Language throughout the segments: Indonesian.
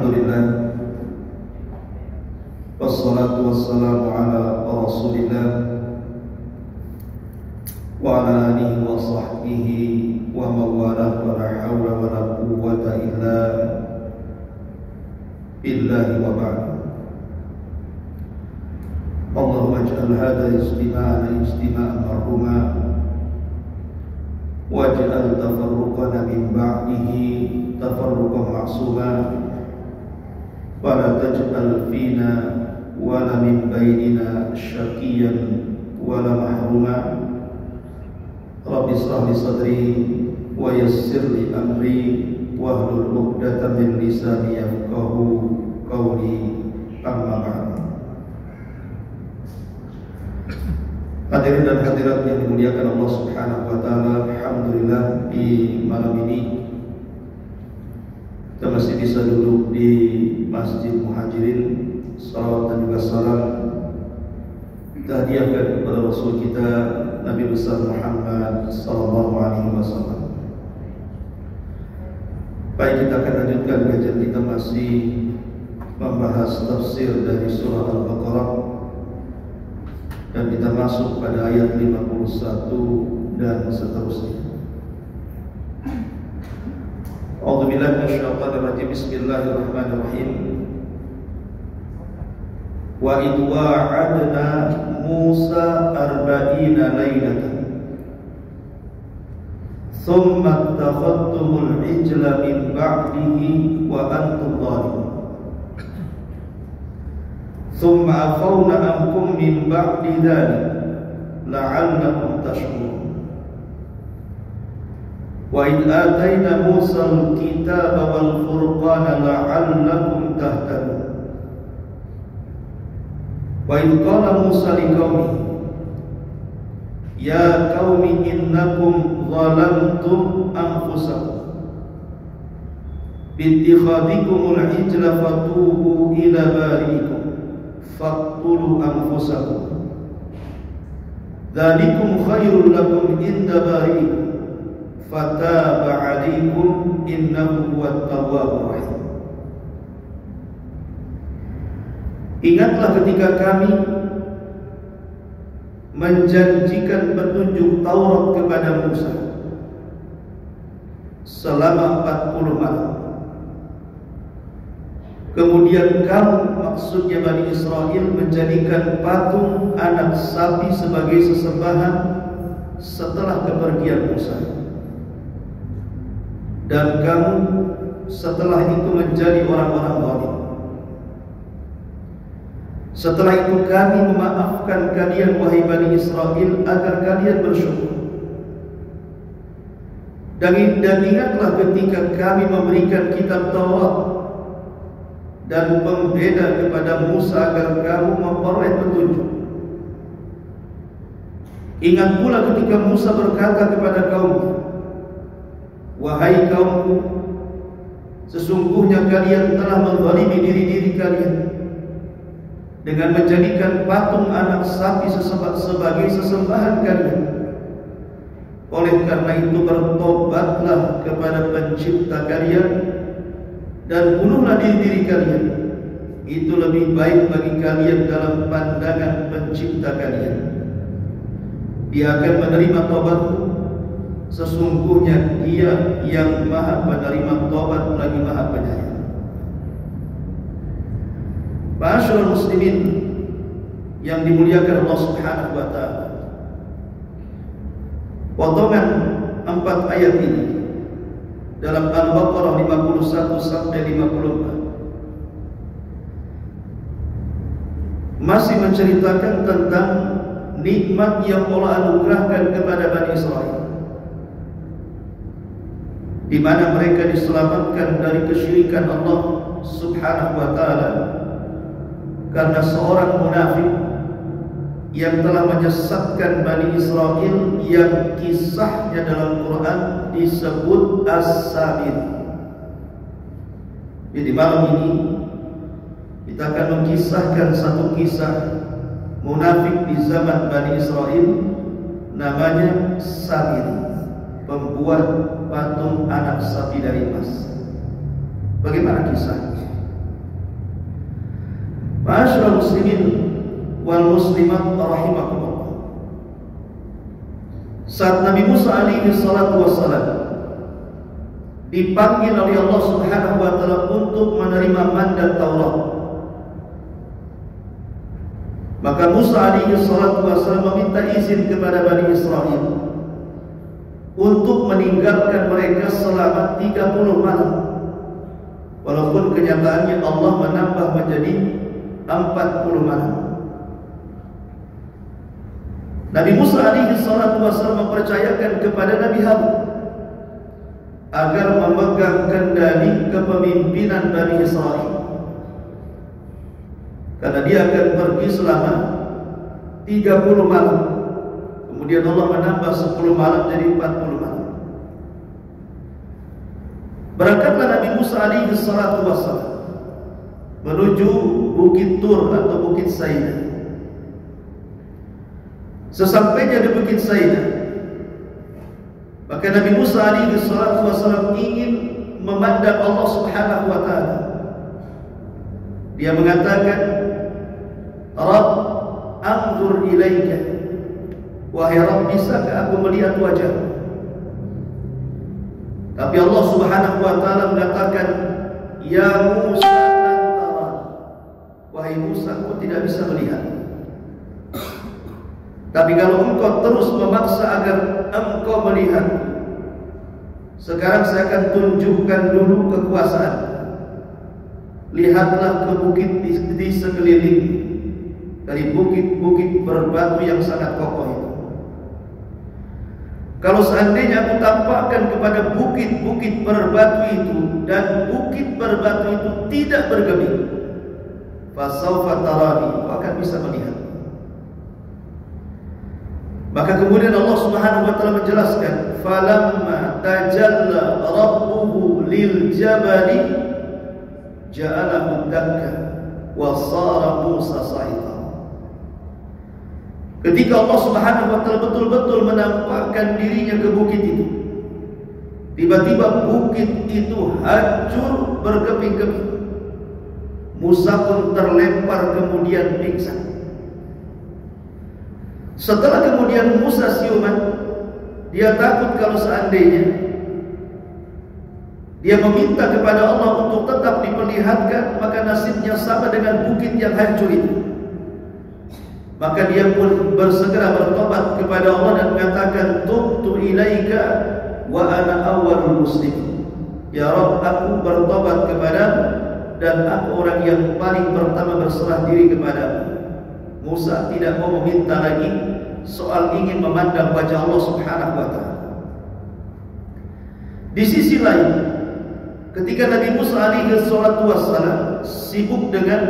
Alhamdulillah, wassalatu wassalamu ala Rasulillah wa ala alihi wa sahbihi wa mawalah, wa la hawla wa la quwwata illa billahi wa ba'd. Allahumma ij'al hadha ijtima'ana ijtima'an marhuma waj'al tafarruqana min ba'dihi tafarruqan ma'suma wa la taj'al fina wa la min bainina syaqiyan wa la mahruma. Rabbi shrah li sadri wa yassir li amri wahlul 'uqdatam min lisani yafqahu qawli. Amma ba'd. Hadirin dan hadirat yang dimuliakan Allah Subhanahu wa taala, alhamdulillah di malam ini kita masih bisa duduk di Masjid Muhajirin. Salawat dan juga salam kita hadiahkan kepada Rasul kita Nabi besar Muhammad sallallahu alaihi wasallam. Baik, kita akan lanjutkan kajian kita masih membahas tafsir dari surah Al-Baqarah, dan kita masuk pada ayat 51 dan seterusnya. A'udzubillahi minasyaitonir rajim. Bismillahirrahmanirrahim. Wa idh wa'adna Musa 40 lailatan thumma ittakhadtumul ijla min ba'dihi wa antum zalimun thumma afawna ankum min ba'di dhalik la'allakum tashkurun. Wa idh atayna Musa al-kitaba wal furqana la'allakum tahtadun. Wa idh qala Musa liqaumihi ya qaumi innakum zalamtum anfusakum biittikhadikumul ijla fatubu ila bari'ikum faqtulu anfusakum dzalikum khairul lakum inda bari'ikum fataba 'alaikum innahu huwat tawwabur rahim. Ingatlah ketika kami menjanjikan petunjuk Taurat kepada Musa selama 40 malam. Kemudian kamu, maksudnya Bani Israel, menjadikan patung anak sapi sebagai sesembahan setelah kepergian Musa. Dan kamu setelah itu menjadi orang-orang zalim. Setelah itu kami memaafkan kalian wahai Bani Israel agar kalian bersyukur. Dan ingatlah ketika kami memberikan kitab Taurat dan pembeda kepada Musa agar kamu memperoleh petunjuk. Ingat pula ketika Musa berkata kepada kaumnya, wahai kaumku, sesungguhnya kalian telah menzalimi diri-diri kalian dengan menjadikan patung anak sapi sebagai sesembahan kalian. Oleh karena itu bertobatlah kepada pencipta kalian dan bunuhlah diri-diri kalian. Itu lebih baik bagi kalian dalam pandangan pencipta kalian. Dia akan menerima tobatmu. Sesungguhnya Dia yang Maha Penerima tobat lagi Maha Penyayang. Ma'asyiral muslimin yang dimuliakan Allah Subhanahu wa taala, potongan 4 ayat ini dalam Al-Baqarah 51 sampai 54 masih menceritakan tentang nikmat yang Allah anugerahkan kepada Bani Israel, di mana mereka diselamatkan dari kesyirikan Allah Subhanahu wa taala karena seorang munafik yang telah menyesatkan Bani Israel yang kisahnya dalam Quran disebut As-Samir. Jadi malam ini kita akan mengisahkan satu kisah munafik di zaman Bani Israel, namanya Samir, pembuat patung anak sapi dari emas. Bagaimana kisahnya? Ma'asyiral muslimin wal muslimat rahimakumullah. Saat Nabi Musa alaihi salatu wassalam dipanggil oleh Allah Subhanahu wa taala untuk menerima mandat Taurat, maka Musa alaihi salatu wassalam meminta izin kepada Bani Israel untuk meninggalkan mereka selama 30 malam. Walaupun kenyataannya Allah menambah menjadi 40 malam. Nabi Musa alaihi salatu wassalam mempercayakan kepada Nabi Harun agar memegang kendali kepemimpinan Bani Israel, karena dia akan pergi selama 30 malam. Kemudian Allah menambah 10 malam jadi 40 malam. Berangkatlah Nabi Musa alaihi salatu wassalam menuju Bukit Tur atau Bukit Saida. Sesampainya di Bukit Saida, maka Nabi Musa alaihi salatu wassalam ingin memandang Allah Subhanahu wa taala. Dia mengatakan, "Rabb, anzur ilaika." Wahai Rabb, bisakah aku melihat wajahmu? Tapi Allah Subhanahu wa taala mengatakan, "Ya Musa, lan tarani." Wahai Musa, kau tidak bisa melihat. Tapi kalau engkau terus memaksa agar engkau melihat, sekarang saya akan tunjukkan dulu kekuasaan. Lihatlah ke bukit di sekeliling, dari bukit-bukit berbatu yang sangat kokoh itu. Kalau seandainya aku tampakkan kepada bukit-bukit berbatu itu, dan bukit berbatu itu tidak bergeming, fasawfa tarani, kau akan bisa melihat. Maka kemudian Allah Subhanahu wa taala menjelaskan, falamma tajalla rabbuhu lil jabali ja'alahu dakka wa sara Musa sa'iqa. Ketika Allah Subhanahu wa taala betul-betul menampakkan dirinya ke bukit itu, tiba-tiba bukit itu hancur berkeping-keping. Musa pun terlempar kemudian pingsan. Setelah kemudian Musa siuman, dia takut kalau seandainya dia meminta kepada Allah untuk tetap diperlihatkan, maka nasibnya sama dengan bukit yang hancur itu. Maka dia pun bersegera bertobat kepada Allah dan mengatakan, "Tubtu ilaika wa ana awwalul muslimin." Ya Rabb, aku bertobat kepadamu dan aku orang yang paling pertama berserah diri kepadamu. Musa tidak mau meminta lagi soal ingin memandang wajah Allah Subhanahu wa taala. Di sisi lain, ketika Nabi Musa alaihi salatu wassalam sibuk dengan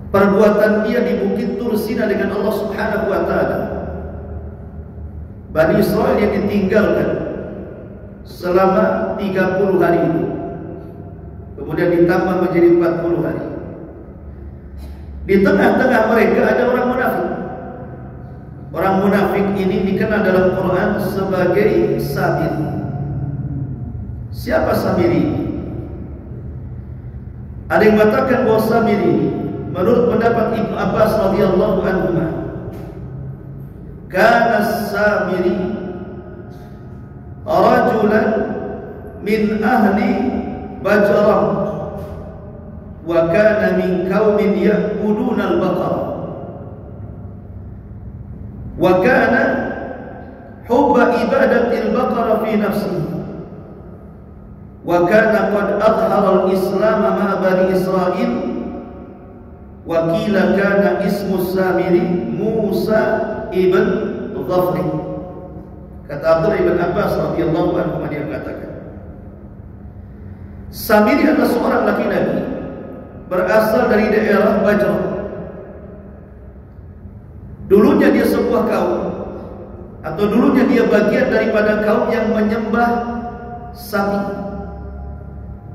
perbuatan dia di Bukit Tur Sina dengan Allah Subhanahu wa taala, Bani Israel yang ditinggalkan selama 30 hari itu kemudian ditambah menjadi 40 hari. Di tengah-tengah mereka ada orang munafik. Orang munafik ini dikenal dalam Quran sebagai Samiri. Siapa Samiri? Ada yang mengatakan bahwa Samiri, menurut pendapat Ibnu Abbas radhiyallahu anhu, kana Samiri rajulan min ahli Bajrah wa kana min qaumin ya'buduna al-baqar wa kana hubba ibadati al-baqara fi nafsihi wa kana qad adhara al-islam ma'a bani Israil wa qila kana ismu Samiri Musa ibn Dhafri. Kata Abdullah ibn Abbas radhiyallahu anhu, dia mengatakan, Samiri adalah seorang laki-laki berasal dari daerah Bajrah. Dulunya dia sebuah kaum, atau dulunya dia bagian daripada kaum yang menyembah sapi,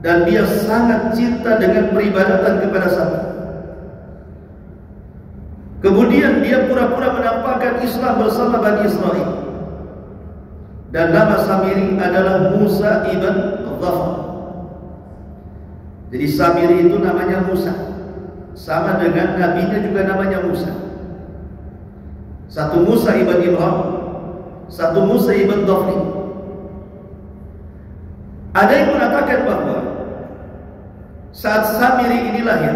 dan dia sangat cinta dengan peribadatan kepada sapi. Kemudian dia pura-pura menampakkan Islam bersama Bani Israel, dan nama Samiri adalah Musa ibn Dhafr. Jadi Samiri itu namanya Musa, sama dengan nabinya juga namanya Musa. Satu Musa ibn Imran, satu Musa ibn Dhafri. Ada yang mengatakan bahwa saat Samiri ini lahir,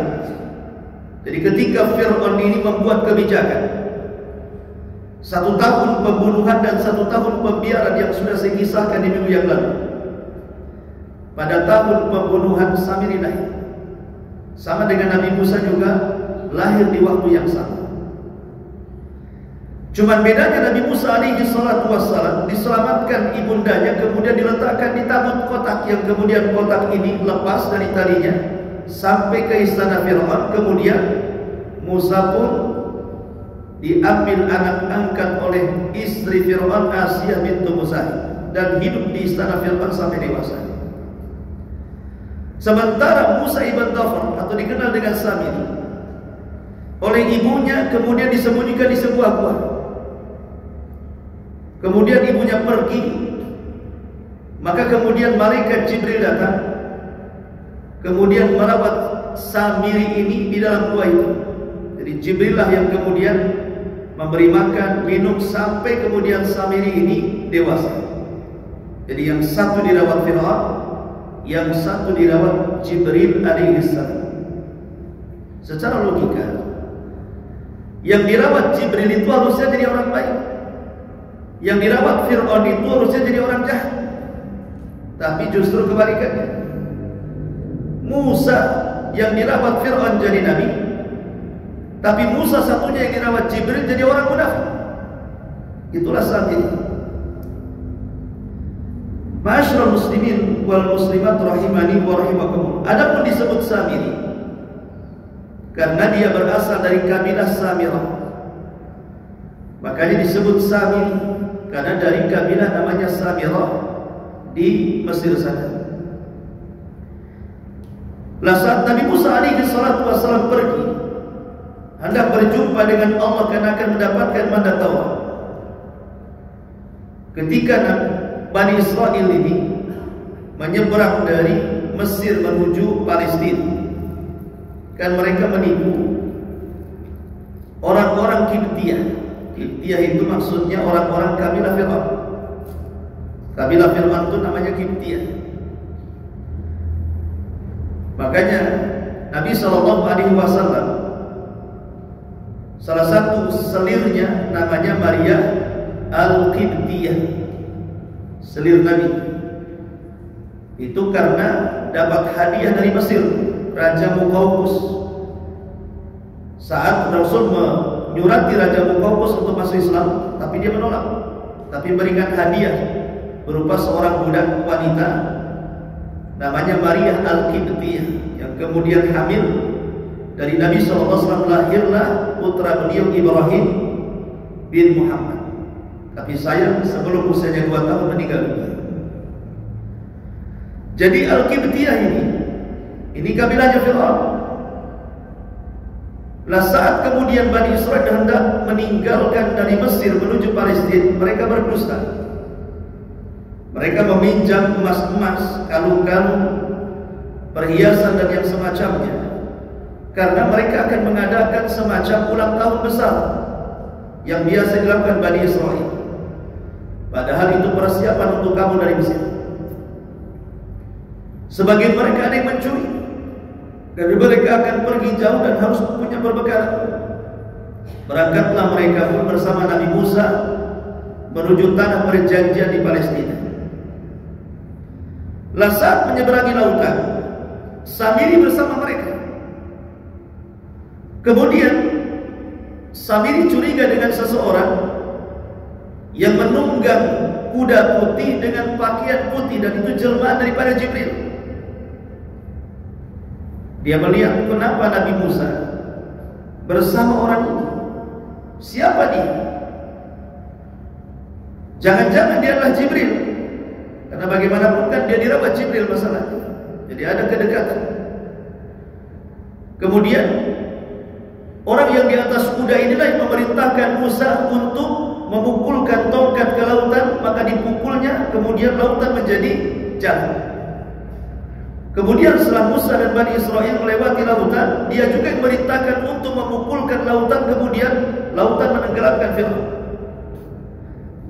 jadi ketika Fir'aun ini membuat kebijakan 1 tahun pembunuhan dan 1 tahun pembiaran yang sudah saya kisahkan di minggu yang lalu, pada tahun pembunuhan Samiri lahir, sama dengan Nabi Musa juga lahir di waktu yang sama. Cuman bedanya Nabi Musa alaihi salatu wassalam diselamatkan ibundanya, kemudian diletakkan di tabut kotak, yang kemudian kotak ini lepas dari talinya sampai ke istana Fir'aun. Kemudian Musa pun diambil anak angkat oleh istri Fir'aun, Asiyah bintu Musa, dan hidup di istana Fir'aun sampai dewasa. Sementara Musa ibn Dhafr, atau dikenal dengan Samiri, oleh ibunya kemudian disembunyikan di sebuah gua. Kemudian ibunya pergi, maka kemudian malaikat Jibril datang, kemudian merawat Samiri ini di dalam gua itu. Jadi Jibril lah yang kemudian memberi makan, minum, sampai kemudian Samiri ini dewasa. Jadi yang satu dirawat Fir'aun, yang satu dirawat Jibril alaihissalam. Secara logika, yang dirawat Jibril itu harusnya jadi orang baik, yang dirawat Fir'aun itu harusnya jadi orang jahat. Tapi justru kebalikannya. Musa yang dirawat Fir'aun jadi nabi, tapi Musa satunya yang dirawat Jibril jadi orang munafik. Itulah saat ini. Ma'asyiral muslimin wal muslimat rahimani wa rahimakumullah. Adapun disebut Samiri karena dia berasal dari kabilah Samirah, makanya disebut Samiri karena dari kabilah namanya Samirah di Mesir sana. Lah saat Nabi Musa alaihi salatu wassalam pergi hendak berjumpa dengan Allah karena akan mendapatkan mandat Taurat, ketika Bani Israel ini menyeberang dari Mesir menuju Palestina, kan mereka menipu orang-orang Kiptiah. Kiptiah itu maksudnya orang-orang kabilah Fir'aun. Kabilah Fir'aun itu namanya Kiptiah. Makanya Nabi SAW salah satu selirnya namanya Maria Al-Qibtiyah, selir Nabi. Itu karena dapat hadiah dari Mesir, Raja Muqawqis. Saat Rasul menyurati Raja Muqawqis untuk masuk Islam, tapi dia menolak, tapi berikan hadiah berupa seorang budak wanita namanya Maria Al-Qibtiyah, yang kemudian hamil dari Nabi SAW. Lahirlah putra beliau Ibrahim bin Muhammad. Tapi sayang sebelum usianya 2 tahun meninggal dunia. Jadi Al-Qibtiyah ini kabilahnya Fir'aun. Lah saat kemudian Bani Israel hendak meninggalkan dari Mesir menuju Palestina, mereka berdusta. Mereka meminjam emas-emas, kalung-kalung, perhiasan dan yang semacamnya, karena mereka akan mengadakan semacam ulang tahun besar yang biasa dilakukan Bani Israel. Padahal itu persiapan untuk kabur dari Mesir. Sebagian mereka ada yang mencuri, dan mereka akan pergi jauh dan harus punya perbekalan. Berangkatlah mereka pun bersama Nabi Musa menuju tanah perjanjian di Palestina. Lah saat menyeberangi lautan, Samiri bersama mereka. Kemudian Samiri curiga dengan seseorang yang menunggang kuda putih dengan pakaian putih, dan itu jelmaan daripada Jibril. Dia melihat kenapa Nabi Musa bersama orang ini. Siapa dia? Jangan-jangan dia adalah Jibril, karena bagaimanapun kan dia dirawat Jibril masalahnya. Jadi ada kedekatan. Kemudian orang yang di atas kuda inilah yang memerintahkan Musa untuk memukulkan tongkat ke lautan, maka dipukulnya, kemudian lautan menjadi jalan. Kemudian setelah Musa dan Bani Israel melewati lautan, dia juga yang merintahkan untuk memukulkan lautan, kemudian lautan menenggelamkan Fir'aun.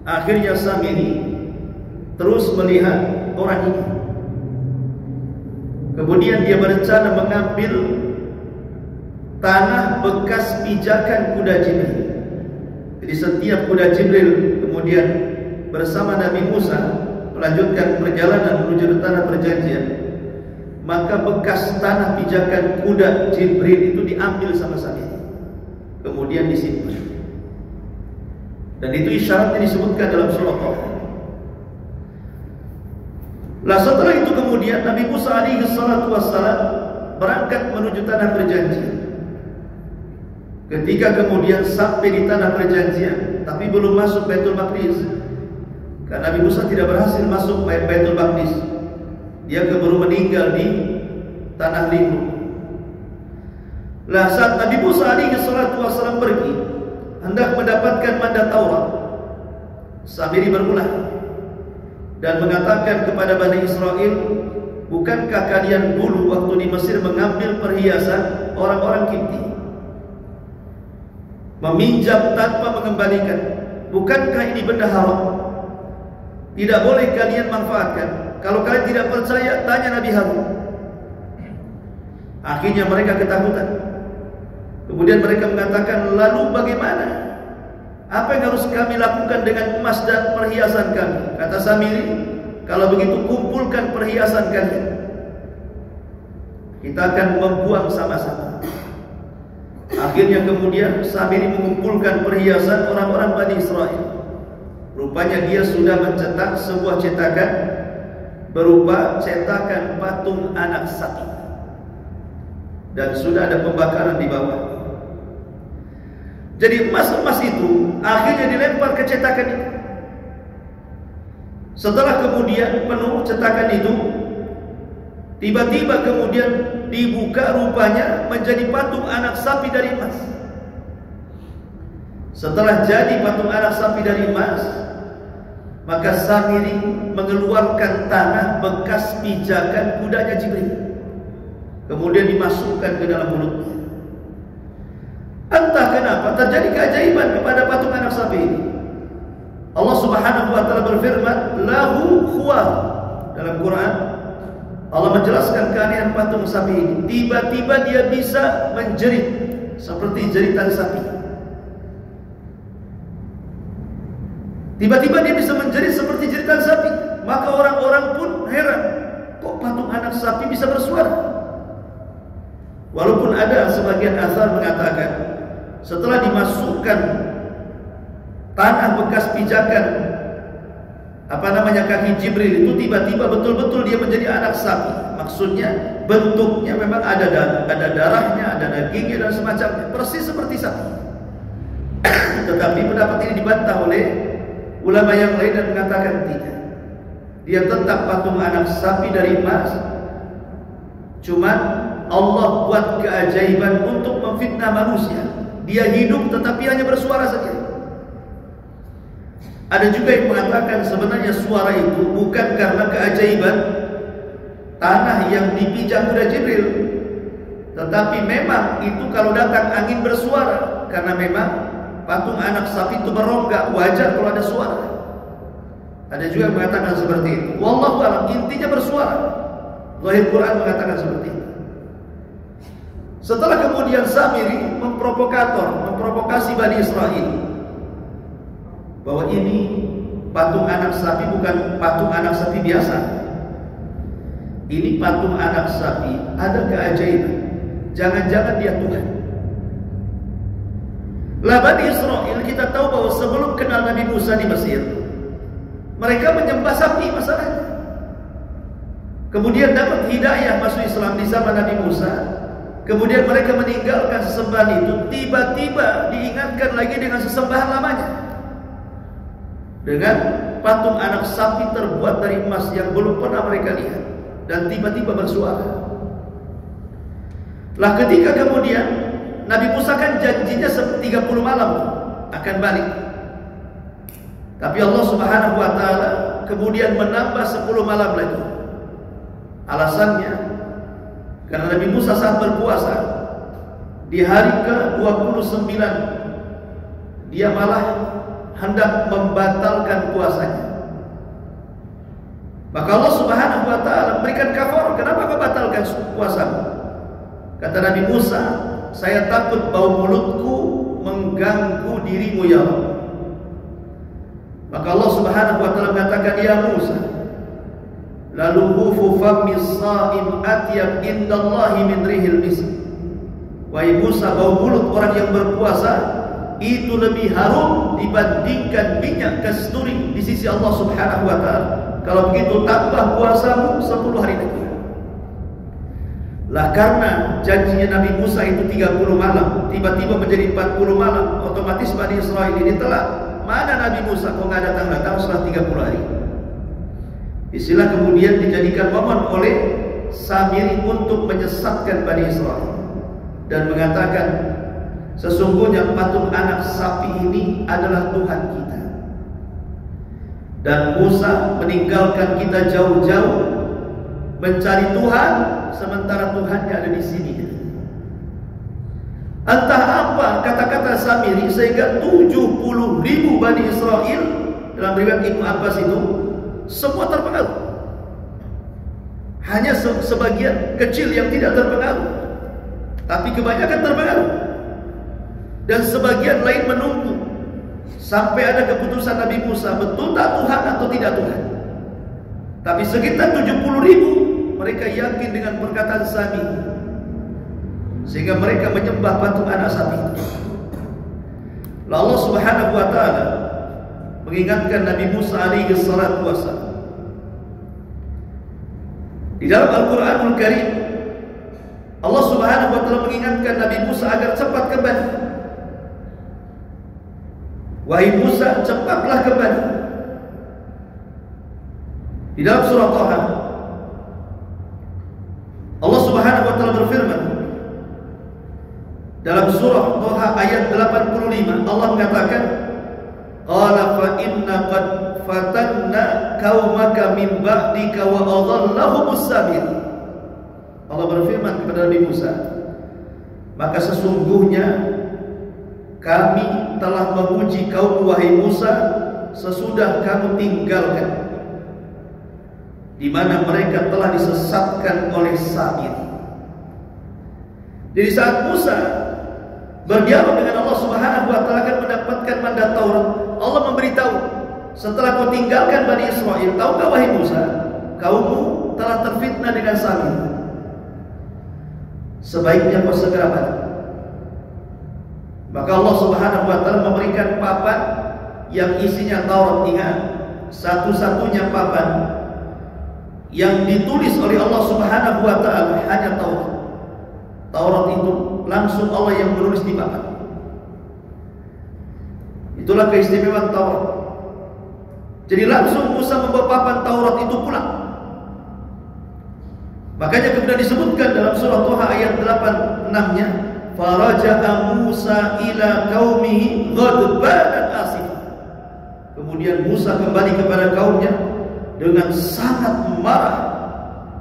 Akhirnya Samiri terus melihat orang ini. Kemudian dia berencana mengambil tanah bekas pijakan kuda Jibril. Jadi setiap kuda Jibril kemudian bersama Nabi Musa melanjutkan perjalanan menuju ke tanah perjanjian, maka bekas tanah pijakan kuda Jibril itu diambil sama Samiri, kemudian disimpan. Dan itu isyaratnya disebutkan dalam surah Taha. Lah setelah itu kemudian Nabi Musa alaihi salatu wassalam berangkat menuju tanah perjanjian. Ketika kemudian sampai di tanah perjanjian, tapi belum masuk Baitul Maqdis, karena Nabi Musa tidak berhasil masuk Baitul Maqdis. Dia keburu meninggal di tanah lindung. Lah saat Nabi Musa alaihi salatu wassalam pergi hendak mendapatkan mandat Taurat, Samiri berulah dan mengatakan kepada Bani Israel, bukankah kalian dulu waktu di Mesir mengambil perhiasan orang-orang Kipti, meminjam tanpa mengembalikan? Bukankah ini benda haram? Tidak boleh kalian manfaatkan. Kalau kalian tidak percaya, tanya Nabi Harun. Akhirnya mereka ketakutan. Kemudian mereka mengatakan, lalu bagaimana? Apa yang harus kami lakukan dengan emas dan perhiasan kami? Kata Samiri, kalau begitu kumpulkan perhiasan kalian, kita akan membuang sama-sama. Akhirnya kemudian Samiri mengumpulkan perhiasan orang-orang Bani Israel. Rupanya dia sudah mencetak sebuah cetakan berupa cetakan patung anak sapi, dan sudah ada pembakaran di bawah. Jadi emas-emas itu akhirnya dilempar ke cetakan itu. Setelah kemudian penuh cetakan itu, tiba-tiba kemudian dibuka, rupanya menjadi patung anak sapi dari emas. Setelah jadi patung anak sapi dari emas, maka Samiri mengeluarkan tanah bekas pijakan kudanya Jibril, kemudian dimasukkan ke dalam mulutnya. Entah kenapa terjadi keajaiban kepada patung anak sapi ini. Allah Subhanahu wa taala berfirman, lahu khuwar. Dalam Quran Allah menjelaskan keanehan patung sapi ini. Tiba-tiba dia bisa menjerit seperti jeritan sapi. Tiba-tiba dia bisa menjerit seperti jeritan sapi. Maka orang-orang pun heran, kok patung anak sapi bisa bersuara? Walaupun ada sebagian asar mengatakan, setelah dimasukkan tanah bekas pijakan kaki Jibril itu, tiba-tiba betul-betul dia menjadi anak sapi. Maksudnya bentuknya memang ada darahnya, ada dagingnya dan semacamnya, persis seperti sapi. Tetapi pendapat ini dibantah oleh ulama yang lain dan mengatakan tidak. Dia tetap patung anak sapi dari emas. Cuman Allah buat keajaiban untuk memfitnah manusia. Dia hidup tetapi hanya bersuara saja. Ada juga yang mengatakan sebenarnya suara itu bukan karena keajaiban tanah yang dipijak kuda Jibril, tetapi memang itu kalau datang angin bersuara, karena memang patung anak sapi itu berongga, wajar kalau ada suara. Ada juga yang mengatakan seperti itu. Wallahu a'lam, intinya bersuara. Zahir Quran mengatakan seperti itu. Setelah kemudian Samiri memprovokasi Bani Israel bahwa ini patung anak sapi bukan patung anak sapi biasa. Ini patung anak sapi, ada keajaiban. Jangan-jangan dia Tuhan. Lah Bani Israel, kita tahu bahwa sebelum kenal Nabi Musa di Mesir, mereka menyembah sapi masalahnya. Kemudian dapat hidayah masuk Islam di zaman Nabi Musa. Kemudian mereka meninggalkan sesembahan itu. Tiba-tiba diingatkan lagi dengan sesembahan lamanya, dengan patung anak sapi terbuat dari emas yang belum pernah mereka lihat, dan tiba-tiba bersuara. Lah ketika kemudian Nabi Musa kan janjinya 30 malam akan balik, tapi Allah Subhanahu wa taala kemudian menambah 10 malam lagi. Alasannya Karena Nabi Musa saat berpuasa di hari ke-29 dia malah hendak membatalkan puasanya. Maka Allah Subhanahu wa taala memberikan kafarah. Kenapa kau batalkan puasamu? Kata Nabi Musa, saya takut bau mulutku mengganggu dirimu ya Allah. Maka Allah Subhanahu wa taala mengatakan, ya Musa, lalu hufu fammi shaim atyab indallahi min rihil misk. Wahai Musa, bau mulut orang yang berpuasa itu lebih harum dibandingkan minyak kasturi di sisi Allah Subhanahu wa taala. Kalau begitu tambah puasamu 10 hari lagi. Lah karena janjinya Nabi Musa itu 30 malam, tiba-tiba menjadi 40 malam, otomatis Bani Israil ini telah. Mana Nabi Musa kok nggak datang-datang setelah 30 hari? Istilah kemudian dijadikan momen oleh Samiri untuk menyesatkan Bani Israil dan mengatakan, sesungguhnya patung anak sapi ini adalah Tuhan kita. Dan Musa meninggalkan kita jauh-jauh mencari Tuhan, sementara Tuhannya ada di sini. Entah apa kata-kata Samiri sehingga 70.000 Bani Israil dalam riwayat Ibnu Abbas itu semua terpengaruh. Hanya sebagian kecil yang tidak terpengaruh, tapi kebanyakan terpengaruh. Dan sebagian lain menunggu sampai ada keputusan Nabi Musa, betul tak Tuhan atau tidak Tuhan. Tapi sekitar 70.000 mereka yakin dengan perkataan Samiri, sehingga mereka menyembah patung anak sapi itu. Lalu Allah Subhanahu wa taala mengingatkan Nabi Musa alaihi salatu wasallam di dalam Al-Qur'anul Karim. Allah Subhanahu wa taala mengingatkan Nabi Musa agar cepat kembali. Wahai Musa, cepatlah kembali. Di dalam surah Thaha Allah Subhanahu wa taala berfirman, dalam surah Thaha ayat 85 Allah mengatakan, qala fa inna qad fatanna qaumaka min ba'dika wa adhallahumus sabil. Allah berfirman kepada Nabi Musa, maka sesungguhnya kami telah menguji kaum wahai Musa sesudah kamu tinggalkan, di mana mereka telah disesatkan oleh Samir. Jadi saat Musa berdialog dengan Allah Subhanahu wa taala akan mendapatkan mandat Taurat, Allah memberitahu, setelah kau tinggalkan Bani Israil, tahukah wahai Musa, kaummu telah terfitnah dengan Samir. Sebaiknya kau segera balik. Maka Allah Subhanahu wa taala memberikan papan yang isinya Taurat. Ingat, satu-satunya papan yang ditulis oleh Allah Subhanahu wa taala hanya Taurat. Taurat itu langsung Allah yang menulis di papan. Itulah keistimewaan Taurat. Jadi langsung Musa membawa papan Taurat itu pulang. Makanya kemudian disebutkan dalam surah Thaha ayat 86-nya, faraja'a Musa ila qaumihi ghadbanan asifan. Kemudian Musa kembali kepada kaumnya dengan sangat marah,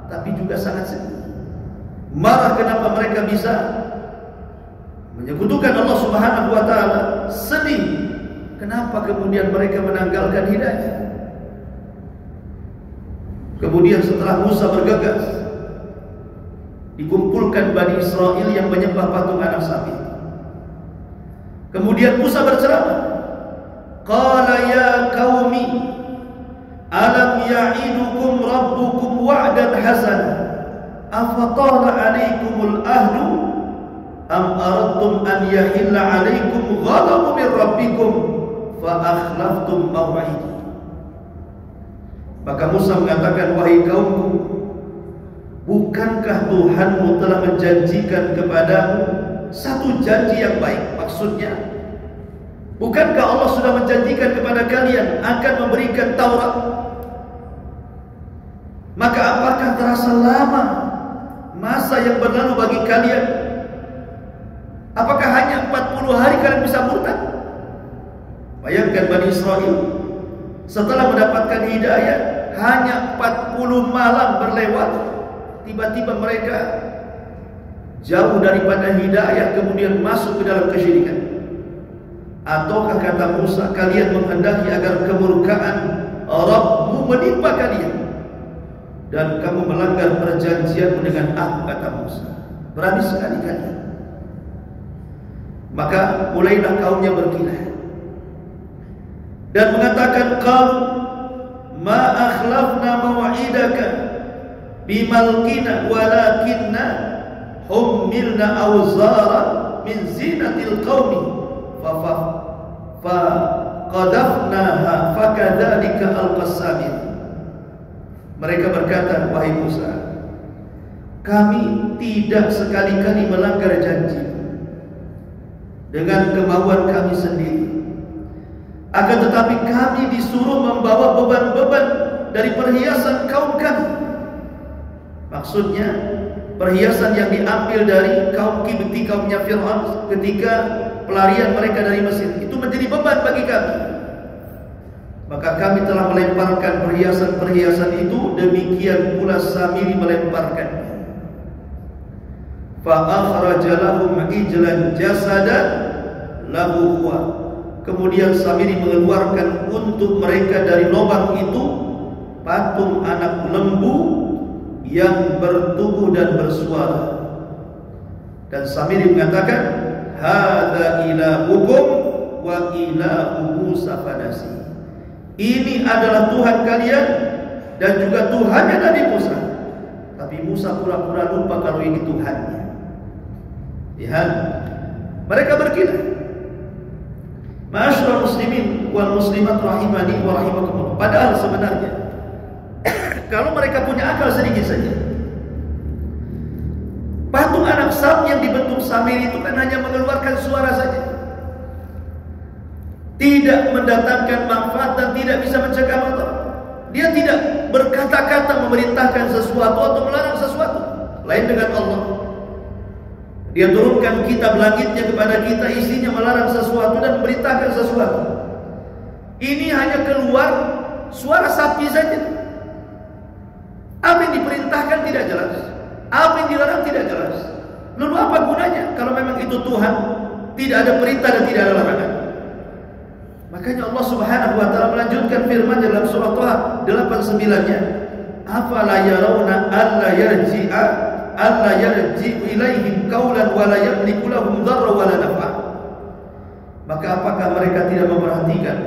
tapi juga sangat sedih. Marah kenapa mereka bisa menyekutukan Allah Subhanahu wa taala, sedih kenapa kemudian mereka menanggalkan hidayah. Kemudian setelah Musa bergegas, dikumpulkan Bani Israil yang menyembah patung anak sapi. Kemudian Musa berceramah, qala ya qaumi alam ya'idukum rabbukum wa'dan hasanan afatala 'alaikumul ahdu am aradtum an yahilla 'alaikum ghadabu min rabbikum fa akhlaftum maw'idi. Maka Musa mengatakan, wahai kaumku, bukankah Tuhanmu telah menjanjikan kepadamu satu janji yang baik? Maksudnya, bukankah Allah sudah menjanjikan kepada kalian akan memberikan Taurat? Maka apakah terasa lama masa yang berlalu bagi kalian? Apakah hanya 40 hari kalian bisa murtad? Bayangkan Bani Israil setelah mendapatkan hidayah, hanya 40 malam berlewat, tiba-tiba mereka jauh daripada hidayah kemudian masuk ke dalam kesyirikan? Ataukah kata Musa, kalian menghendaki agar kemurkaan Rabbmu menimpa kalian dan kamu melanggar perjanjianmu dengan aku, kata Musa. Berani sekali kalian. Maka mulailah kaumnya berkilah dan mengatakan, qalu ma akhlafna maw'idaka bimalkina walakinna humilna awzara min zinatil qaumi fa qadafnaha fakadzalika alqasamir. Mereka berkata, wahai Musa, kami tidak sekali-kali melanggar janji dengan kemauan kami sendiri, akan tetapi kami disuruh membawa beban-beban dari perhiasan kaum kami. Maksudnya perhiasan yang diambil dari kaum Kibti, kaumnya Fir'aun ketika pelarian mereka dari Mesir, itu menjadi beban bagi kami. Maka kami telah melemparkan perhiasan-perhiasan itu, demikian pula Samiri melemparkannya. Fa akhraja lahum ijlan jasadan lahu huwa. Kemudian Samiri mengeluarkan untuk mereka dari lubang itu patung anak lembu yang bertubuh dan bersuara. Dan Samiri mengatakan, hadza ilahukum wa ilahu Musa fanasi. Ini adalah Tuhan kalian dan juga Tuhannya Nabi Musa. Tapi Musa pura-pura lupa kalau ini Tuhannya. Lihat, mereka berkilah. Ma'asyiral muslimin wal muslimat rahimani wa rahimakumullah. Padahal sebenarnya kalau mereka punya akal sedikit saja, patung anak sapi yang dibentuk Samiri itu kan hanya mengeluarkan suara saja, tidak mendatangkan manfaat dan tidak bisa mencegah motor. Dia tidak berkata-kata memerintahkan sesuatu atau melarang sesuatu lain dengan Allah. Dia turunkan kitab langitnya kepada kita, isinya melarang sesuatu dan memerintahkan sesuatu. Ini hanya keluar suara sapi saja. Apa yang diperintahkan tidak jelas, apa yang dilarang tidak jelas. Lalu apa gunanya kalau memang itu Tuhan, tidak ada perintah dan tidak ada larangan? Makanya Allah Subhanahu wa taala melanjutkan firman dalam surah Thaha 89-nya, afala yarawna alla yarji'u ilaihim qawlan wa la yamliku lahum dharra wa la naf'a. Maka apakah mereka tidak memperhatikan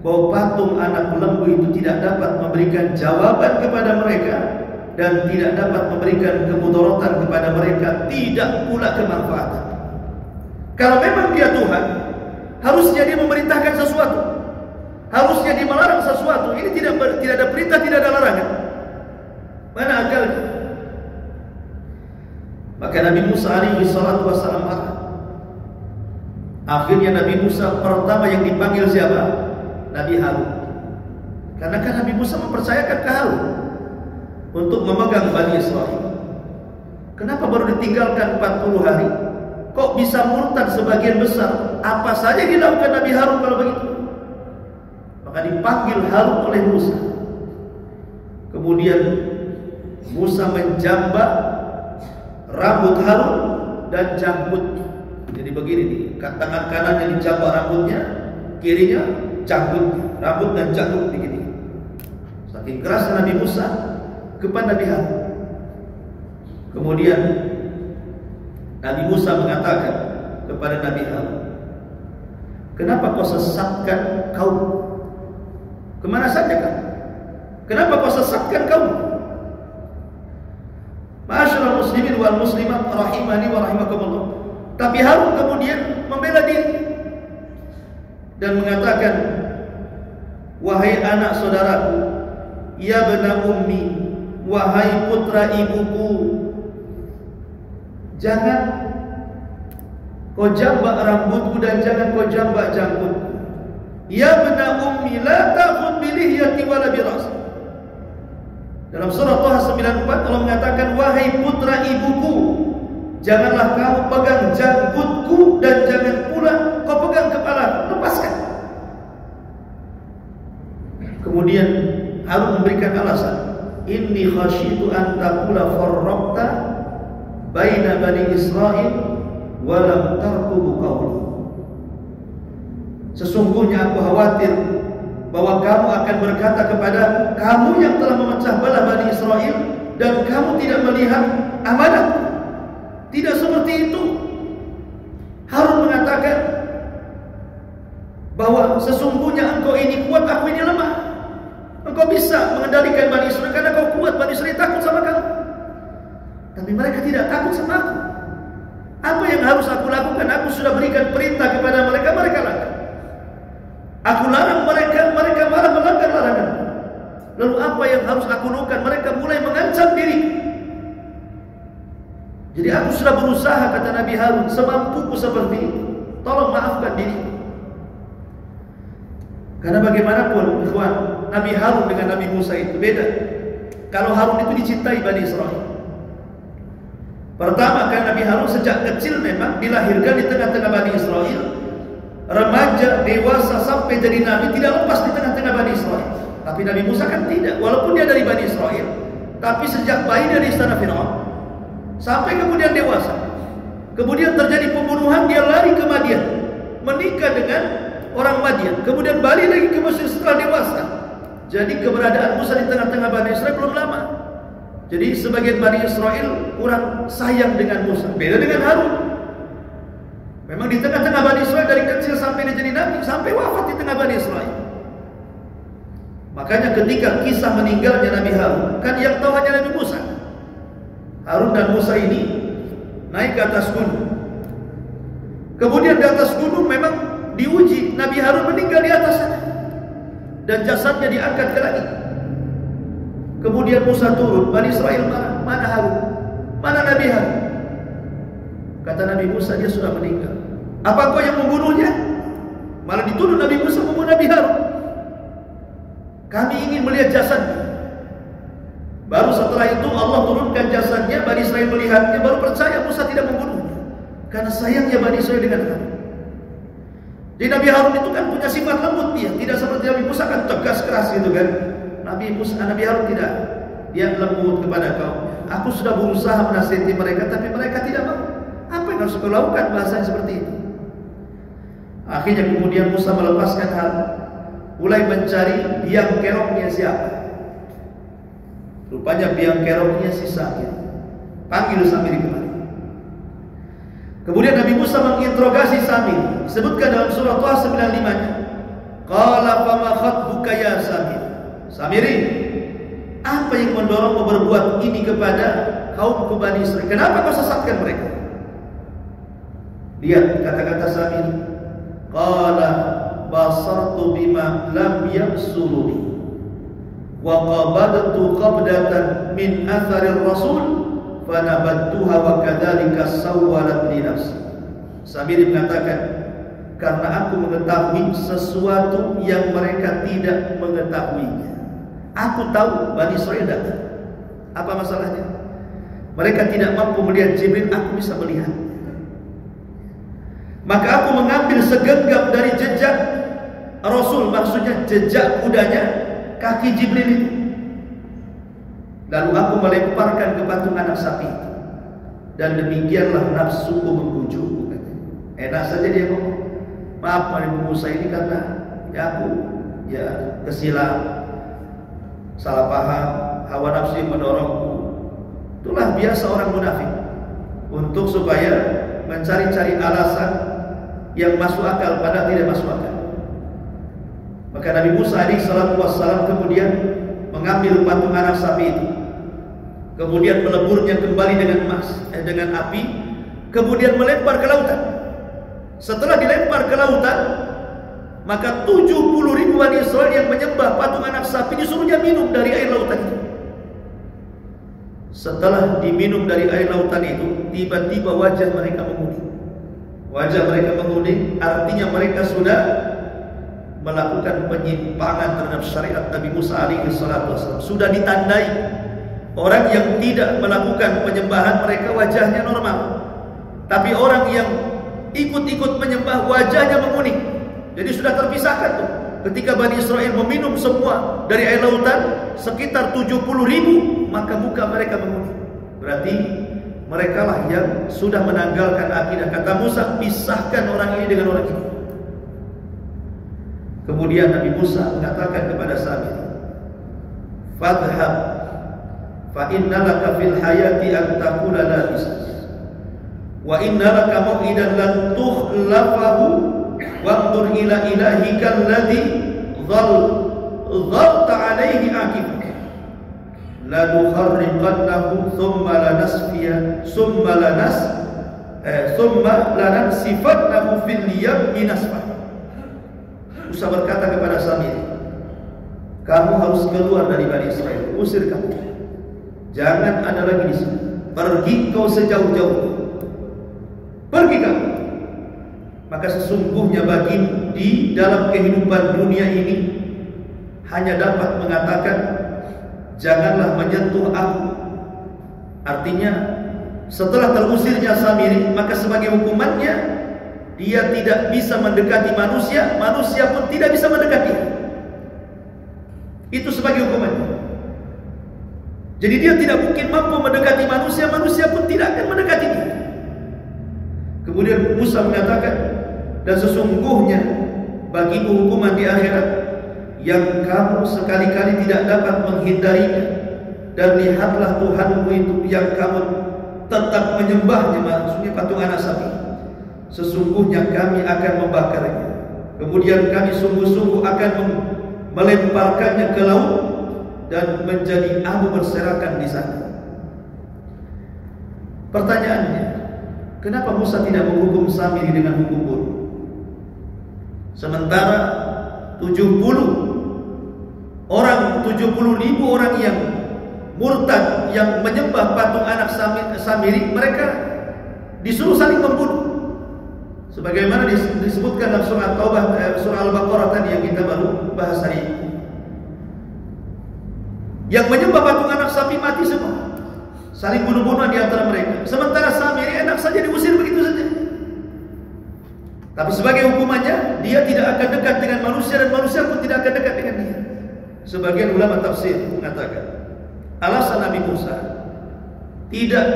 bahwa patung anak lembu itu tidak dapat memberikan jawaban kepada mereka dan tidak dapat memberikan kemudaratan kepada mereka, tidak pula kemanfaatan. Kalau memang dia Tuhan, harusnya dia memerintahkan sesuatu, harusnya dia melarang sesuatu. Ini tidak ada perintah, tidak ada larangan. Mana akalnya? Maka Nabi Musa alaihi salatu wassalam marah. Akhirnya Nabi Musa pertama yang dipanggil siapa? Nabi Harun. Karena kan Nabi Musa mempercayakan ke Harun untuk memegang Bani Israel. Kenapa baru ditinggalkan 40 hari? Kok bisa murtad sebagian besar? Apa saja dilakukan Nabi Harun kalau begitu? Maka dipanggil Harun oleh Musa. Kemudian Musa menjambak rambut Harun dan janggutnya. Jadi begini nih, tangan kanannya dijambak rambutnya, kirinya janggutnya, rambut dan janggut begini. Saking keras Nabi Musa kepada Nabi Harun. Kemudian Nabi Musa mengatakan kepada Nabi Harun, kenapa kau sesatkan kaum? Kemana saja kamu? Kenapa kau sesatkan kaum? Ma'asyiral muslimin wal muslimat rahimani wa rahimakumullah. Tapi Harun kemudian membela diri dan mengatakan, wahai anak saudaraku, ya bena ummi, wahai putra ibuku, jangan kau jambak rambutku dan jangan kau jambak janggutku. Ya bena ummi, la ta'khud bi lihyati wala bi ra'si. Dalam surah Thaha 94 Allah mengatakan, wahai putra ibuku, janganlah kamu pegang janggutku dan jangan pula kau pegang kepala, lepaskan. Kemudian Harun memberikan alasan, inni khasyitu an taqula farraqta baina bani Israil wa lam tarqubu qawli. Sesungguhnya aku khawatir bahwa kamu akan berkata kepada kamu yang telah memecah belah Bani Israel dan kamu tidak melihat amanat. Tidak seperti itu. Harun mengatakan bahwa sesungguhnya engkau ini kuat, aku ini lemah. Engkau bisa mengendalikan Bani Israel karena kau kuat. Bani Israel takut sama kamu, tapi mereka tidak takut sama aku. Apa yang harus aku lakukan? Aku sudah berikan perintah kepada mereka, mereka lakukan. Aku larang mereka, mereka malah melanggar larangan. Lalu apa yang harus aku lakukan? Mereka mulai mengancam diri. Jadi aku sudah berusaha, kata Nabi Harun, semampuku seperti itu. Tolong maafkan diri. Karena bagaimanapun, ikhwan, Nabi Harun dengan Nabi Musa itu beda. Kalau Harun itu dicintai Bani Israel. Pertama, karena Nabi Harun sejak kecil memang dilahirkan di tengah-tengah Bani Israel. Remaja, dewasa, sampai jadi Nabi tidak lepas di tengah-tengah Bani Israel. Tapi Nabi Musa kan tidak. Walaupun dia dari Bani Israel, tapi sejak bayi dari istana Firaun sampai kemudian dewasa. Kemudian terjadi pembunuhan, dia lari ke Madian, menikah dengan orang Madian, kemudian balik lagi ke Mesir setelah dewasa. Jadi keberadaan Musa di tengah-tengah Bani Israel belum lama. Jadi sebagian Bani Israel kurang sayang dengan Musa. Beda dengan Harun. Memang di tengah-tengah Bani Israel dari kecil sampai dia jadi Nabi, sampai wafat di tengah Bani Israel. Makanya ketika kisah meninggalnya Nabi Harun, kan yang tahu hanya Nabi Musa. Harun dan Musa ini naik ke atas gunung. Kemudian di atas gunung memang diuji, Nabi Harun meninggal di atas sana dan jasadnya diangkat ke langit. Kemudian Musa turun, Bani Israel marah, mana Harun? Mana Nabi Harun? Kata Nabi Musa, dia sudah meninggal. Apa kau yang membunuhnya? Malah dituduh Nabi Musa membunuh Nabi Harun. Kami ingin melihat jasadnya. Baru setelah itu Allah turunkan jasadnya, Bani Israel melihatnya, baru percaya Musa tidak membunuhnya. Karena sayangnya Bani Israel dengan Harun. Jadi Nabi Harun itu kan punya sifat lembut dia, tidak seperti Nabi Musa kan tegas keras gitu kan. Nabi Harun tidak, dia lembut kepada kaum. Aku sudah berusaha menasihati mereka, tapi mereka tidak mau. Apa yang harus kau lakukan? Bahasa yang seperti itu. Akhirnya kemudian Musa melepaskan Harun, mulai mencari biang keroknya siapa. Rupanya biang keroknya si Samir. Panggil Samir kemari. Kemudian Nabi Musa menginterogasi Samir. Disebutkan dalam surah Taha 95-nya. Qala fama khatbuka ya Samir. Samiri, apa yang mendorongmu berbuat ini kepada kaum Bani Israel? Kenapa kau sesatkan mereka? Lihat kata-kata Samir. Qala basartu bima lam yabsuruni wa qabadtu qabdatan min atharir rasul fanabattuha wa kadzalika sawwalat li nafsi. Samir mengatakan, karena aku mengetahui sesuatu yang mereka tidak mengetahuinya. Aku tahu Bani Israel datang. Apa masalahnya? Mereka tidak mampu melihat Jibril, aku bisa melihat. Maka aku mengambil segenggam dari jejak Rasul, maksudnya jejak kudanya, kaki Jibril itu. Lalu aku melemparkan ke patung anak sapi itu. Dan demikianlah nafsuku membujukku. Enak saja dia ngomong. Maaf Nabi Musa ini karena aku kesilap, salah paham, hawa nafsu yang mendorongku. Itulah biasa orang munafik, untuk supaya mencari-cari alasan yang masuk akal padahal tidak masuk akal. Maka Nabi Musa alaihissalam kemudian mengambil patung anak sapi itu, kemudian meleburnya kembali dengan api, kemudian melempar ke lautan. Setelah dilempar ke lautan, maka 70.000 Bani Israel yang menyembah patung anak sapi disuruhnya minum dari air lautan itu. Setelah diminum dari air lautan itu, tiba-tiba wajah mereka menguning. Wajah mereka menguning, artinya mereka sudah melakukan penyimpangan terhadap syariat Nabi Musa alaihi salatu wasallam. Sudah ditandai orang yang tidak melakukan penyembahan mereka wajahnya normal, tapi orang yang ikut-ikut menyembah wajahnya menguning. Jadi sudah terpisahkan tuh. Ketika Bani Israel meminum semua dari air lautan sekitar 70.000, maka muka mereka menguning. Berarti mereka lah yang sudah menanggalkan akidah. Kata Musa, pisahkan orang ini dengan orang ini. Kemudian Nabi Musa mengatakan kepada Samiri, fadhhab fa innalaka fil hayati an taqula la ilaha wa innalaka mau'idan lan tukhlafahu wanzur ila ilahika alladhi dhalta alayhi aqibah la nukharriqannahu thumma lanansifannahu fil yammi nasfah. Musa berkata kepada Samiri, kamu harus keluar dari Bani Israel, usir kamu, jangan ada lagi di sini, pergi kau sejauh-jauh, pergi kamu. Maka sesungguhnya bagi di dalam kehidupan dunia ini hanya dapat mengatakan janganlah menyentuh aku. Artinya setelah terusirnya Samiri, maka sebagai hukumannya dia tidak bisa mendekati manusia, manusia pun tidak bisa mendekati. Itu sebagai hukumannya. Jadi dia tidak mungkin mampu mendekati manusia, manusia pun tidak akan mendekati dia. Kemudian Musa mengatakan, dan sesungguhnya bagimu hukuman di akhirat yang kamu sekali-kali tidak dapat menghindarinya. Dan lihatlah Tuhanmu itu yang kamu tetap menyembahnya, maksudnya patung anak sapi. Sesungguhnya kami akan membakarnya, kemudian kami sungguh-sungguh akan melemparkannya ke laut dan menjadi abu berserakan di sana. Pertanyaannya, kenapa Musa tidak menghukum Samiri dengan hukum bunuh? Sementara 70 ribu orang yang murtad, yang menyembah patung anak Samiri, mereka disuruh saling membunuh. Sebagaimana disebutkan dalam surah Taubah, surah Al-Baqarah tadi yang kita baru bahas hari ini. Yang menyembah patung anak sapi mati semua, saling bunuh-bunuhan di antara mereka. Sementara Samiri enak saja diusir begitu saja. Tapi sebagai hukumannya, dia tidak akan dekat dengan manusia dan manusia pun tidak akan dekat dengan dia. Sebagian ulama tafsir mengatakan, alasan Nabi Musa tidak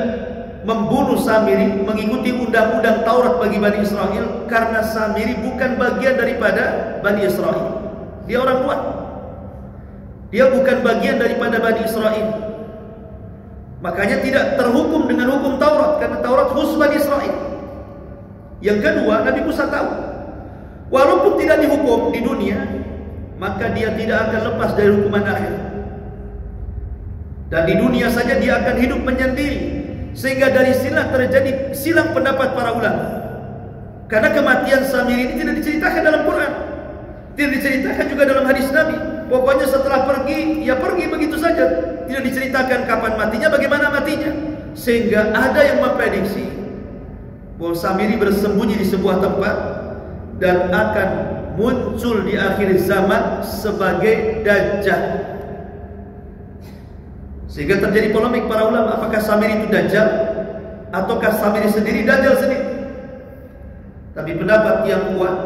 membunuh Samiri mengikuti undang-undang Taurat bagi Bani Israel karena Samiri bukan bagian daripada Bani Israel. Dia orang luar. Dia bukan bagian daripada Bani Israel. Makanya tidak terhukum dengan hukum Taurat, karena Taurat khusus Bani Israel. Yang kedua, Nabi Musa tahu, walaupun tidak dihukum di dunia, maka dia tidak akan lepas dari hukuman akhir. Dan di dunia saja dia akan hidup menyendiri. Sehingga dari sinilah terjadi silang pendapat para ulama. Karena kematian Samiri ini tidak diceritakan dalam Quran, tidak diceritakan juga dalam hadis Nabi. Pokoknya setelah pergi, ya pergi begitu saja. Tidak diceritakan kapan matinya, bagaimana matinya. Sehingga ada yang memprediksi bahwa Samiri bersembunyi di sebuah tempat dan akan muncul di akhir zaman sebagai Dajjal. Sehingga terjadi polemik para ulama, apakah Samiri itu Dajjal ataukah Samiri sendiri Dajjal sendiri. Tapi pendapat yang kuat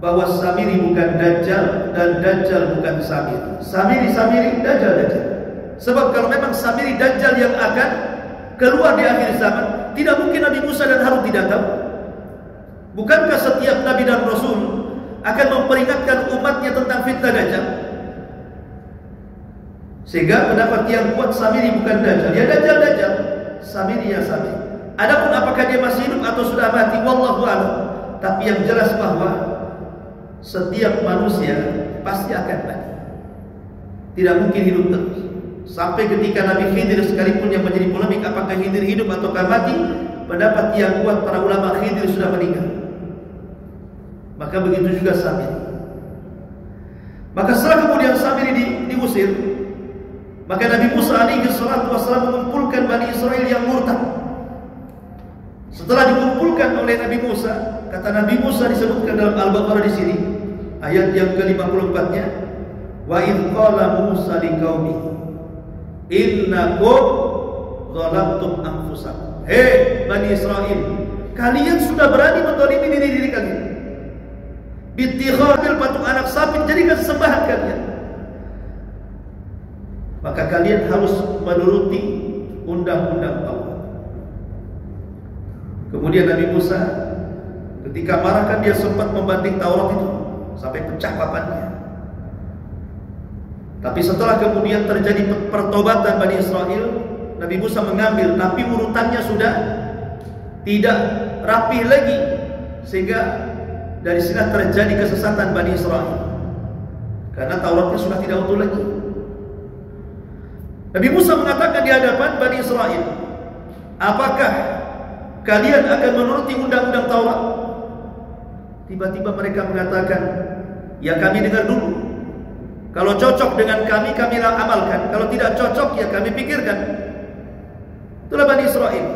bahwa Samiri bukan Dajjal dan Dajjal bukan Samiri. Samiri, Dajjal. Sebab kalau memang Samiri Dajjal yang akan keluar di akhir zaman, tidak mungkin Nabi Musa dan Harun tidak tahu. Bukankah setiap Nabi dan Rasul akan memperingatkan umatnya tentang fitnah Dajjal? Sehingga pendapat yang kuat Samiri bukan Dajjal. Ya Dajjal, Samiri ya Samiri. Adapun apakah dia masih hidup atau sudah mati, wallahu a'lam. Tapi yang jelas bahwa setiap manusia pasti akan mati. Tidak mungkin hidup terus. Sampai ketika Nabi Khidir sekalipun yang menjadi polemik apakah Khidir hidup ataukah mati, pendapat yang kuat para ulama Khidir sudah meninggal. Maka begitu juga Samiri. Maka setelah kemudian Samiri diusir, maka Nabi Musa alaihi salatu wassalam mengumpulkan Bani Israel yang murtad. Setelah dikumpulkan oleh Nabi Musa, kata Nabi Musa disebutkan dalam Al-Baqarah di sini, ayat yang ke-54-nya, wa idh qala Musa liqaumihi innakum zalamtum anfusakum. Hei Bani Israel, kalian sudah berani menzalimi diri kalian. Bittikhadil patung anak sapi jadikan sembahan kalian. Maka kalian harus menuruti undang-undang Allah. Kemudian Nabi Musa ketika marah kan dia sempat membanting Taurat itu sampai pecah papannya. Tapi setelah kemudian terjadi pertobatan Bani Israel, Nabi Musa mengambil, tapi urutannya sudah tidak rapih lagi, sehingga dari sini terjadi kesesatan Bani Israel karena Tauratnya sudah tidak utuh lagi. Nabi Musa mengatakan di hadapan Bani Israel, apakah kalian akan menuruti undang-undang Taurat? Tiba-tiba mereka mengatakan, ya kami dengar dulu. Kalau cocok dengan kami, kami amalkan. Kalau tidak cocok, ya kami pikirkan. Itulah Bani Israel.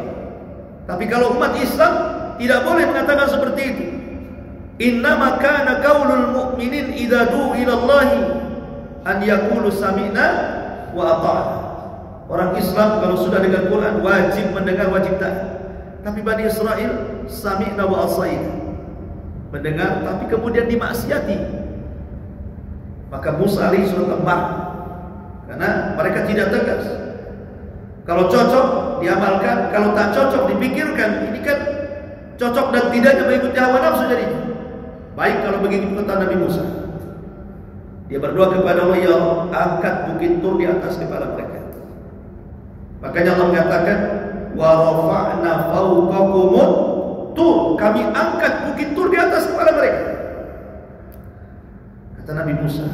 Tapi kalau umat Islam tidak boleh mengatakan seperti itu. Innama kana qaulul mu'minin idza du'u ila Allah an yaqulu sami'na wa ata'na. Orang Islam kalau sudah dengar Quran wajib mendengar, wajib taat. Tapi Bani Israel sami'na wa asaina, mendengar tapi kemudian dimaksiati. Maka Musa alaihissalam marah karena mereka tidak tegas. Kalau cocok diamalkan, kalau tak cocok dipikirkan. Ini kan cocok dan tidaknya mengikuti hawa nafsu jadinya. Baik kalau begitu kata Nabi Musa. Dia berdoa kepada Allah, ya Allah, angkat bukit Tur di atas kepala mereka. Makanya Allah mengatakan, wa rafa'na fawqakumut Tur, kami angkat bukit Tur di atas kepala mereka. Kata Nabi Musa,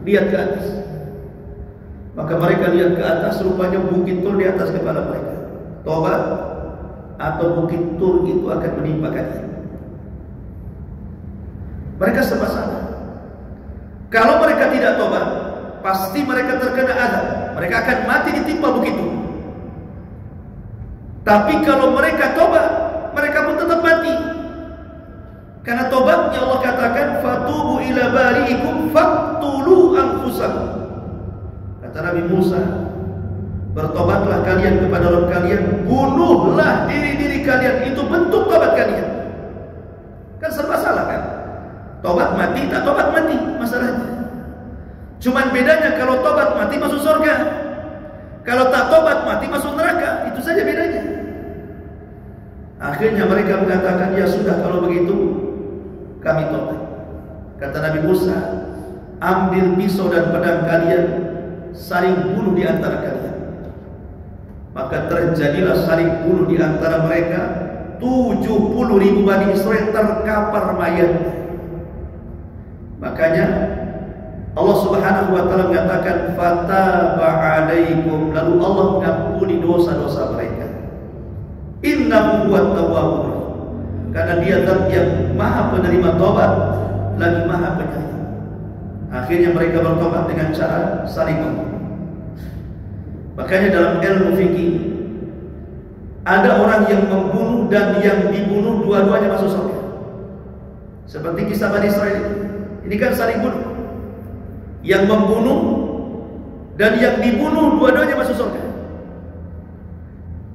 lihat ke atas. Maka mereka lihat ke atas, rupanya bukit Tur di atas kepala mereka. Tobat atau bukit Tur itu akan menimpa kalian. Mereka serba salah. Kalau mereka tidak tobat, pasti mereka terkena azab. Mereka akan mati ditimpa bukit Tur. Tapi kalau mereka tobat, mereka pun tetap mati. Karena tobatnya Allah katakan, fatubu ila bari'ikum faqtulu anfusakum. Kata Nabi Musa, bertobatlah kalian kepada Rabb kalian, bunuhlah diri-diri kalian. Itu bentuk tobat kalian. Kan serba salah kan? Tobat mati, tak tobat mati masalahnya. Cuman bedanya kalau tobat mati masuk surga, kalau tak tobat mati masuk neraka. Itu saja bedanya. Akhirnya mereka mengatakan, ya sudah kalau begitu kami tobat. Kata Nabi Musa, ambil pisau dan pedang kalian, saling bunuh di antara kalian. Maka terjadilah saling bunuh di antara mereka. 70.000 Bani Israel terkapar mayatnya. Makanya Allah Subhanahu wa taala mengatakan, fataba alaikum, lalu Allah mengampuni dosa-dosa mereka. Innahu huwat tawwabur rahim. Karena dia zat yang maha penerima tobat lagi maha penyayang. Akhirnya mereka bertobat dengan cara saling membunuh. Makanya dalam ilmu fikih ada orang yang membunuh dan yang dibunuh dua-duanya masuk surga. Seperti kisah Bani Israel. Ini kan saling bunuh. Yang membunuh dan yang dibunuh dua-duanya masuk surga.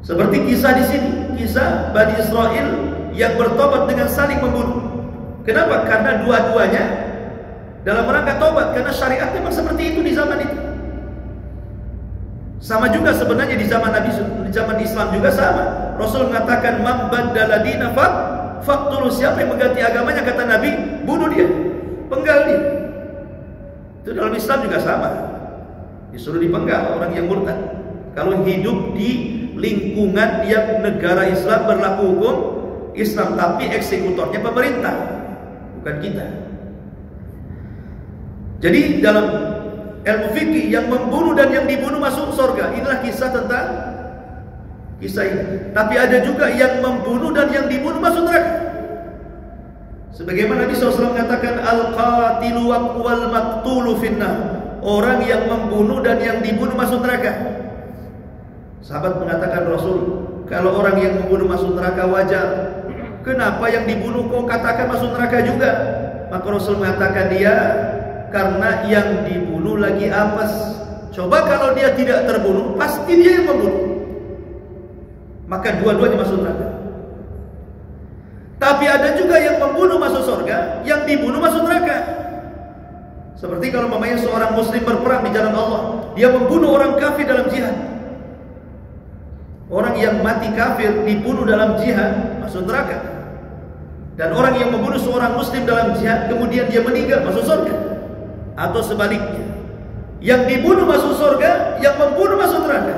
Seperti kisah di sini, kisah Bani Israel yang bertobat dengan saling membunuh. Kenapa? Karena dua-duanya dalam rangka tobat, karena syariat memang seperti itu di zaman itu. Sama juga sebenarnya di zaman Nabi, di zaman Islam juga sama. Rasul mengatakan, man baddala dina faqtulu, siapa yang mengganti agamanya, kata Nabi, bunuh dia, penggal dia. Itu dalam Islam juga sama. Disuruh dipenggal orang yang murtad. Kalau hidup di lingkungan yang negara Islam berlaku hukum Islam, tapi eksekutornya pemerintah, bukan kita. Jadi dalam ilmu fikih, yang membunuh dan yang dibunuh masuk surga. Inilah kisah tentang kisah ini. Tapi ada juga yang membunuh dan yang dibunuh masuk neraka. Sebagaimana Nabi SAW mengatakan, al-qatilu wal maqtulu finnar. Orang yang membunuh dan yang dibunuh masuk neraka. Sahabat mengatakan, Rasul, kalau orang yang membunuh masuk neraka wajar, kenapa yang dibunuh kau katakan masuk neraka juga? Maka Rasul mengatakan, dia karena yang dibunuh lagi apes. Coba kalau dia tidak terbunuh, pasti dia yang membunuh. Maka dua-duanya masuk neraka. Tapi ada juga yang membunuh masuk surga, yang dibunuh masuk neraka. Seperti kalau mamanya seorang muslim berperang di jalan Allah, dia membunuh orang kafir dalam jihad. Orang yang mati kafir dibunuh dalam jihad, masuk neraka. Dan orang yang membunuh seorang muslim dalam jihad kemudian dia meninggal masuk surga. Atau sebaliknya, yang dibunuh masuk surga, yang membunuh masuk neraka.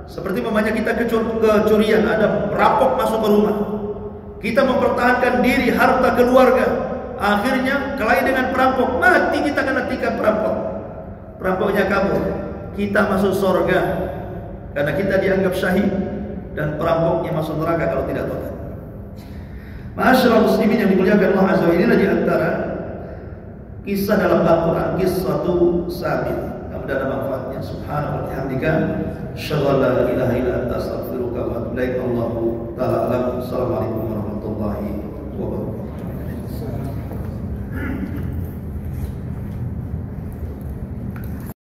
Seperti memangnya kita kecurian, ada perampok masuk ke rumah, kita mempertahankan diri, harta keluarga, akhirnya kelahi dengan perampok, mati kita kena tikam perampok, perampoknya kabur, kita masuk surga karena kita dianggap syahid, dan perampoknya masuk neraka kalau tidak tobat. Ma'asyiral muslimin yang dimuliakan Allah Azza wa Jalla, di antara kisah dalam Al-Quran, kisah Sabil, yang ada manfaatnya. Subhanallah wa bihamdika, asyhadu an la ilaha illa anta, astaghfiruka wa atubu ilaik. Allahu ta'ala alam. Assalamualaikum warahmatullahi wabarakatuh.